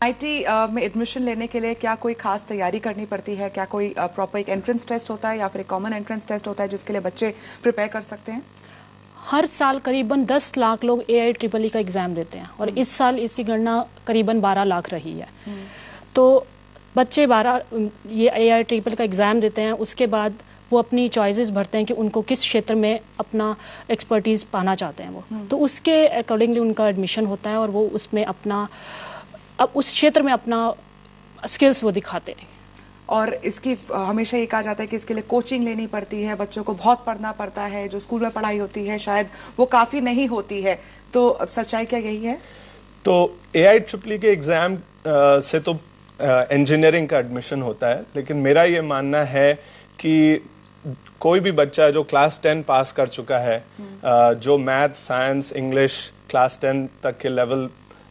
IT में admission लेने के लिए क्या कोई खास तैयारी करनी पड़ती है? क्या कोई प्रॉपर एक एंट्रेंस टेस्ट होता है या फिर एक कॉमन एंट्रेंस टेस्ट होता है जिसके लिए बच्चे प्रिपेयर कर सकते हैं? हर साल करीबन 10 लाख लोग AIEEE का एग्ज़ाम देते हैं और इस साल इसकी गणना करीबन 12 लाख रही है। तो बच्चे 12 ये AIEEE का एग्ज़ाम देते हैं, उसके बाद वो अपनी चॉइसेस भरते हैं कि उनको किस क्षेत्र में अपना एक्सपर्टीज़ पाना चाहते हैं वो, तो उसके अकॉर्डिंगली उनका एडमिशन होता है और वो उसमें अपना अब उस क्षेत्र में अपना स्किल्स वो दिखाते हैं। और इसकी हमेशा ये कहा जाता है कि इसके लिए कोचिंग लेनी पड़ती है, बच्चों को बहुत पढ़ना पड़ता है, जो स्कूल में पढ़ाई होती है शायद वो काफ़ी नहीं होती है, तो अब सच्चाई क्या यही है? तो AIEEE के एग्ज़ाम से तो इंजीनियरिंग का एडमिशन होता है, लेकिन मेरा ये मानना है कि कोई भी बच्चा जो क्लास 10 पास कर चुका है, जो मैथ, साइंस, इंग्लिश क्लास 10 तक के लेवल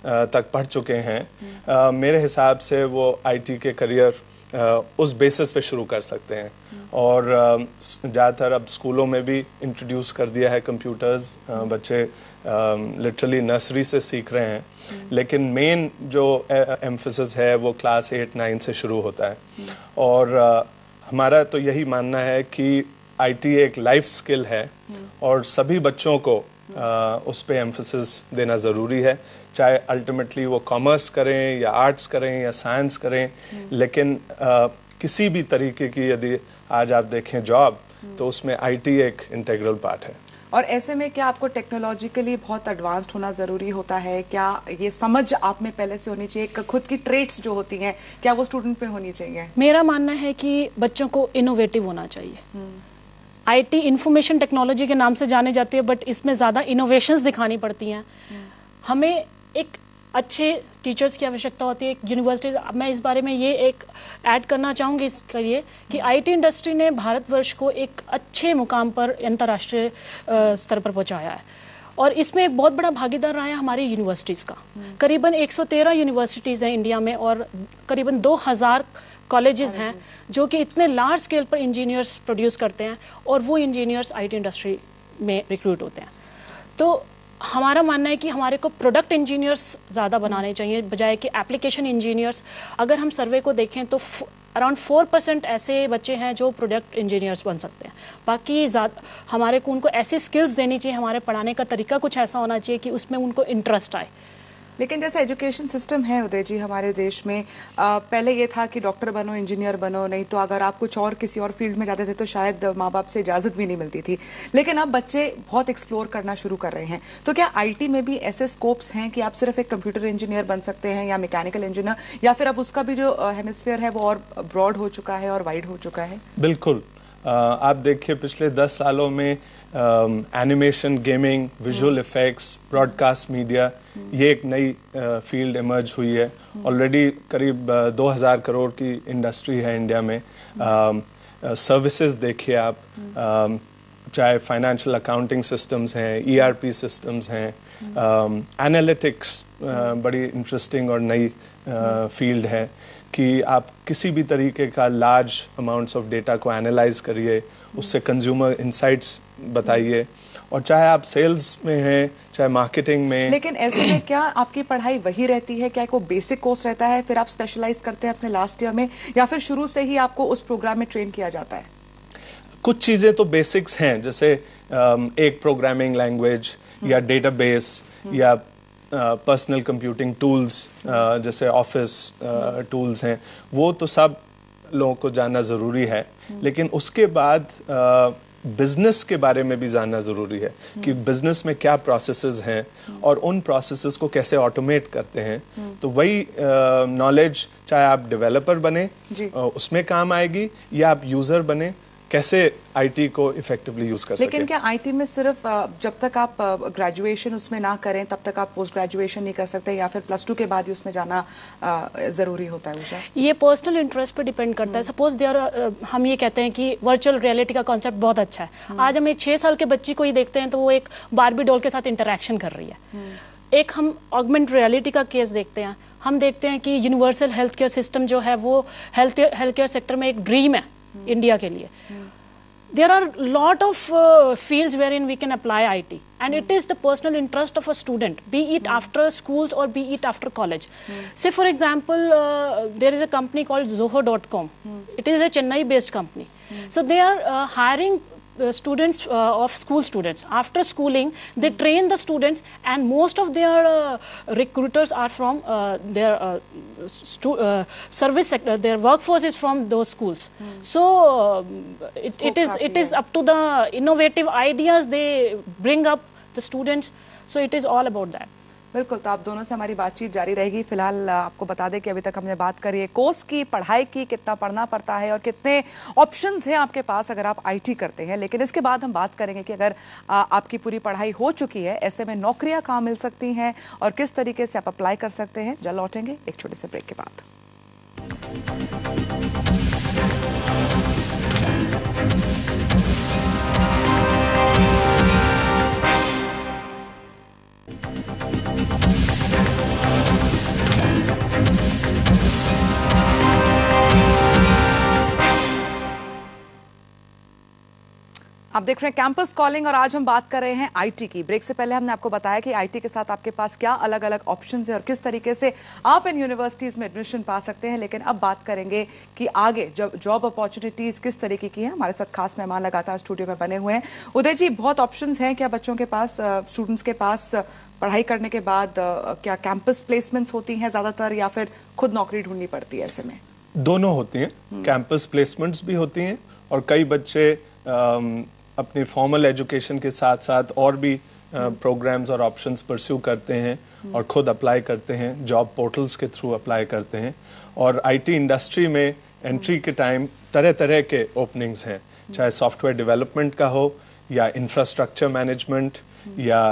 तक पढ़ चुके हैं, मेरे हिसाब से वो IT के करियर उस बेसिस पे शुरू कर सकते हैं। और ज़्यादातर अब स्कूलों में भी इंट्रोड्यूस कर दिया है कंप्यूटर्स, बच्चे लिटरली नर्सरी से सीख रहे हैं, लेकिन मेन जो एम्फेसिस है वो क्लास 8-9 से शुरू होता है। और हमारा तो यही मानना है कि IT एक लाइफ स्किल है और सभी बच्चों को उस पे एम्फेसिस देना ज़रूरी है, चाहे अल्टीमेटली वो कॉमर्स करें या आर्ट्स करें या साइंस करें, लेकिन किसी भी तरीके की यदि आज आप देखें जॉब, तो उसमें IT एक इंटीग्रल पार्ट है। और ऐसे में क्या आपको टेक्नोलॉजिकली बहुत एडवांस्ड होना ज़रूरी होता है? क्या ये समझ आप में पहले से होनी चाहिए? खुद की ट्रेट्स जो होती हैं क्या वो स्टूडेंट में होनी चाहिए? मेरा मानना है कि बच्चों को इनोवेटिव होना चाहिए। IT इंफॉर्मेशन टेक्नोलॉजी के नाम से जाने जाती है, बट इसमें ज़्यादा इनोवेशंस दिखानी पड़ती हैं। हमें एक अच्छे टीचर्स की आवश्यकता होती है, एक यूनिवर्सिटीज। मैं इस बारे में ये एक ऐड करना चाहूँगी इसके लिए कि IT इंडस्ट्री ने भारतवर्ष को एक अच्छे मुकाम पर अंतर्राष्ट्रीय स्तर पर पहुँचाया है और इसमें एक बहुत बड़ा भागीदार रहा है हमारी यूनिवर्सिटीज़ का। करीबन 113 यूनिवर्सिटीज़ हैं इंडिया में और करीबन 2000 कॉलेजेस हैं जो कि इतने लार्ज स्केल पर इंजीनियर्स प्रोड्यूस करते हैं और वो इंजीनियर्स IT इंडस्ट्री में रिक्रूट होते हैं। तो हमारा मानना है कि हमारे को प्रोडक्ट इंजीनियर्स ज़्यादा बनाने चाहिए बजाय कि एप्लीकेशन इंजीनियर्स। अगर हम सर्वे को देखें तो अराउंड 4% ऐसे बच्चे हैं जो प्रोडक्ट इंजीनियर्स बन सकते हैं। बाकी हमारे को उनको ऐसी स्किल्स देनी चाहिए, हमारे पढ़ाने का तरीका कुछ ऐसा होना चाहिए कि उसमें उनको इंटरेस्ट आए। लेकिन जैसे एजुकेशन सिस्टम है उदय जी हमारे देश में, पहले ये था कि डॉक्टर बनो, इंजीनियर बनो, नहीं तो अगर आप कुछ और किसी और फील्ड में जाते थे तो शायद माँ बाप से इजाज़त भी नहीं मिलती थी। लेकिन अब बच्चे बहुत एक्सप्लोर करना शुरू कर रहे हैं, तो क्या IT में भी ऐसे स्कोप्स हैं कि आप सिर्फ एक कंप्यूटर इंजीनियर बन सकते हैं या मैकेनिकल इंजीनियर, या फिर अब उसका भी जो हेमिस्फीयर है वो और ब्रॉड हो चुका है और वाइड हो चुका है? बिल्कुल। आप देखिए पिछले 10 सालों में animation, gaming, visual effects, broadcast media, ये एक नई फील्ड इमर्ज हुई है। ऑलरेडी करीब 2000 करोड़ की इंडस्ट्री है इंडिया में। सर्विसेज देखिए आप, चाहे फाइनेंशियल अकाउंटिंग सिस्टम्स हैं, ERP सिस्टम्स हैं, एनालिटिक्स बड़ी इंटरेस्टिंग और नई फील्ड है कि आप किसी भी तरीके का लार्ज अमाउंट्स ऑफ डेटा को एनालाइज करिए, उससे कंज्यूमर इंसाइट्स बताइए, और चाहे आप सेल्स में हैं चाहे मार्केटिंग में। लेकिन ऐसे में क्या आपकी पढ़ाई वही रहती है? क्या कोई बेसिक कोर्स रहता है, फिर आप स्पेशलाइज करते हैं अपने लास्ट ईयर में, या फिर शुरू से ही आपको उस प्रोग्राम में ट्रेन किया जाता है? कुछ चीज़ें तो बेसिक्स हैं, जैसे एक प्रोग्रामिंग लैंग्वेज या डेटाबेस या पर्सनल कंप्यूटिंग टूल्स, जैसे ऑफिस टूल्स हैं, वो तो सब लोगों को जानना ज़रूरी है। लेकिन उसके बाद बिजनेस के बारे में भी जानना ज़रूरी है कि बिजनेस में क्या प्रोसेसेस हैं और उन प्रोसेसेस को कैसे ऑटोमेट करते हैं। तो वही नॉलेज चाहे आप डेवलपर बने उसमें काम आएगी, या आप यूज़र बने, कैसे IT को इफेक्टिवली यूज कर सकें। लेकिन क्या IT में सिर्फ जब तक आप ग्रेजुएशन उसमें ना करें तब तक आप पोस्ट ग्रेजुएशन नहीं कर सकते, या फिर +2 के बाद ही उसमें जाना जरूरी होता है? उषा, ये पर्सनल इंटरेस्ट पे डिपेंड करता है। सपोज हम ये कहते हैं कि वर्चुअल रियलिटी का कॉन्सेप्ट बहुत अच्छा है। आज हम एक 6 साल के बच्ची को ही देखते हैं तो वो एक बारबी डॉल के साथ इंटरेक्शन कर रही है। एक हम ऑगमेंट रियलिटी का केस देखते हैं, हम देखते हैं कि यूनिवर्सल हेल्थ केयर सिस्टम जो है वो हेल्थ केयर सेक्टर में एक ड्रीम है इंडिया के लिए। there are lot of fields wherein we can apply IT, and it is the personal interest of a student, be it after schools or be it after college. Say for example, there is a company called Zoho.com. It is a Chennai based company. So they are hiring students of school students. After schooling, they train the students, and most of their recruiters are from their service sector. Their workforce is from those schools. So it is up to the innovative ideas they bring up the students. So it is all about that. बिल्कुल, तो आप दोनों से हमारी बातचीत जारी रहेगी। फिलहाल आपको बता दें कि अभी तक हमने बात करी है कोर्स की, पढ़ाई की, कितना पढ़ना पड़ता है और कितने ऑप्शंस हैं आपके पास अगर आप आईटी करते हैं। लेकिन इसके बाद हम बात करेंगे कि अगर आपकी पूरी पढ़ाई हो चुकी है, ऐसे में नौकरियां कहाँ मिल सकती हैं और किस तरीके से आप अप्लाई कर सकते हैं। जल्द लौटेंगे एक छोटे से ब्रेक के बाद। आप देख रहे हैं कैंपस कॉलिंग और आज हम बात कर रहे हैं आईटी की। ब्रेक से पहले हमने आपको बताया कि आईटी के साथ आपके पास क्या अलग अलग ऑप्शंस हैं और किस तरीके से आप इन यूनिवर्सिटीज में एडमिशन पा सकते हैं। लेकिन अब बात करेंगे कि आगे जॉब अपॉर्चुनिटीज किस तरीके की हैं। हमारे साथ खास मेहमान लगातार स्टूडियो में बने हुए हैं। उदय जी, बहुत ऑप्शंस हैं क्या बच्चों के पास, स्टूडेंट्स के पास पढ़ाई करने के बाद? क्या कैंपस प्लेसमेंट्स होती हैं ज्यादातर या फिर खुद नौकरी ढूंढनी पड़ती है? ऐसे में दोनों होती हैं, कैंपस प्लेसमेंट्स भी होती हैं और कई बच्चे अपनी फॉर्मल एजुकेशन के साथ साथ और भी प्रोग्राम्स और ऑप्शंस परस्यू करते हैं और खुद अप्लाई करते हैं, जॉब पोर्टल्स के थ्रू अप्लाई करते हैं। और आईटी इंडस्ट्री में एंट्री के टाइम तरह तरह के ओपनिंग्स हैं, चाहे सॉफ्टवेयर डेवलपमेंट का हो या इंफ्रास्ट्रक्चर मैनेजमेंट या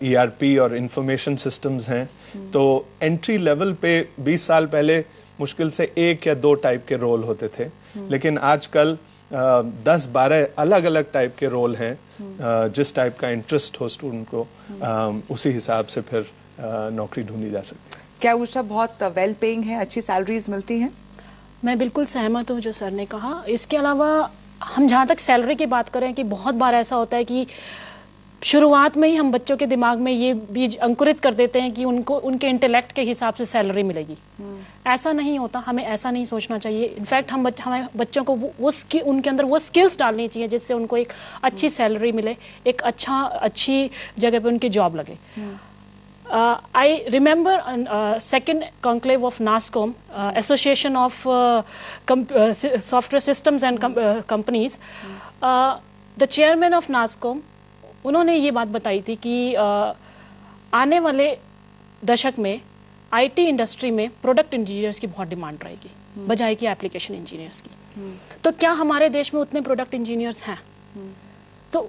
ईआरपी और इंफॉर्मेशन सिस्टम्स हैं। तो एंट्री लेवल पे 20 साल पहले मुश्किल से 1 या 2 टाइप के रोल होते थे, लेकिन आजकल 10-12 अलग अलग टाइप के रोल हैं। जिस टाइप का इंटरेस्ट हो स्टूडेंट को, उसी हिसाब से फिर नौकरी ढूंढी जा सकती है। क्या उषा बहुत वेल पेइंग है, अच्छी सैलरीज मिलती हैं? मैं बिल्कुल सहमत हूँ जो सर ने कहा। इसके अलावा हम जहाँ तक सैलरी की बात करें कि बहुत बार ऐसा होता है कि शुरुआत में ही हम बच्चों के दिमाग में ये बीज अंकुरित कर देते हैं कि उनको उनके इंटेलेक्ट के हिसाब से सैलरी मिलेगी। ऐसा नहीं होता, हमें ऐसा नहीं सोचना चाहिए। इनफैक्ट हमें बच्चों को उनके अंदर वो स्किल्स डालनी चाहिए जिससे उनको एक अच्छी सैलरी मिले, एक अच्छी जगह पे उनकी जॉब लगे। I remember second conclave of NASSCOM, Association of Software Systems and Companies. The chairman of NASSCOM, उन्होंने ये बात बताई थी कि आने वाले दशक में आईटी इंडस्ट्री में प्रोडक्ट इंजीनियर्स की बहुत डिमांड रहेगी बजाय कि एप्लीकेशन इंजीनियर्स की। तो क्या हमारे देश में उतने प्रोडक्ट इंजीनियर्स हैं? तो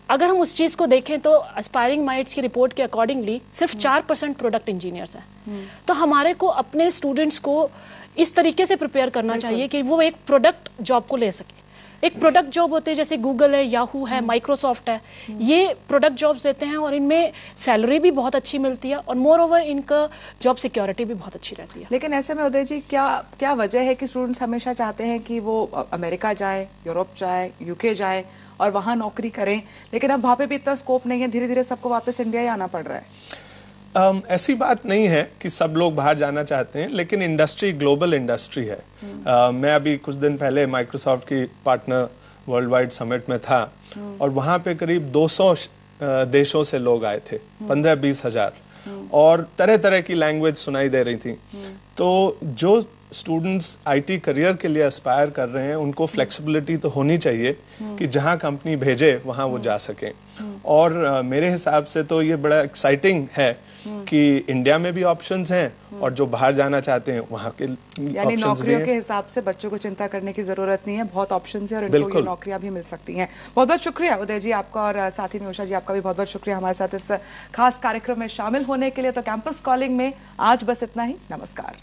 अगर हम उस चीज़ को देखें तो एस्पायरिंग माइंड्स की रिपोर्ट के अकॉर्डिंगली सिर्फ 4% प्रोडक्ट इंजीनियर्स हैं। तो हमारे को अपने स्टूडेंट्स को इस तरीके से प्रिपेयर करना चाहिए कि वो एक प्रोडक्ट जॉब को ले सके। एक प्रोडक्ट जॉब होते हैं जैसे गूगल है, याहू है, माइक्रोसॉफ्ट है, ये प्रोडक्ट जॉब्स देते हैं और इनमें सैलरी भी बहुत अच्छी मिलती है और मोर ओवर इनका जॉब सिक्योरिटी भी बहुत अच्छी रहती है। लेकिन ऐसे में उदय जी क्या वजह है कि स्टूडेंट्स हमेशा चाहते हैं कि वो अमेरिका जाए, यूरोप जाए, यूके जाए और वहाँ नौकरी करें, लेकिन अब वहाँ पे भी इतना स्कोप नहीं है, धीरे धीरे सबको वापस इंडिया ही आना पड़ रहा है? ऐसी बात नहीं है कि सब लोग बाहर जाना चाहते हैं, लेकिन इंडस्ट्री ग्लोबल इंडस्ट्री है। मैं अभी कुछ दिन पहले माइक्रोसॉफ्ट की पार्टनर वर्ल्ड वाइड समिट में था और वहाँ पे करीब 200 देशों से लोग आए थे, 15-20 हजार, और तरह तरह की लैंग्वेज सुनाई दे रही थी। तो जो स्टूडेंट्स आईटी करियर के लिए एस्पायर कर रहे हैं उनको फ्लेक्सिबिलिटी तो होनी चाहिए कि जहां कंपनी भेजे वहां वो जा सकें। और मेरे हिसाब से तो ये बड़ा एक्साइटिंग है कि इंडिया में भी ऑप्शंस हैं और जो बाहर जाना चाहते हैं वहां के यानी नौकरियों के हिसाब से बच्चों को चिंता करने की जरूरत नहीं है, बहुत ऑप्शंस हैं और इनको ये नौकरियां भी मिल सकती हैं। बहुत बहुत शुक्रिया उदय जी आपका, और साथ ही में उषा जी आपका भी बहुत बहुत शुक्रिया हमारे साथ इस खास कार्यक्रम में शामिल होने के लिए। तो कैंपस कॉलिंग में आज बस इतना ही। नमस्कार।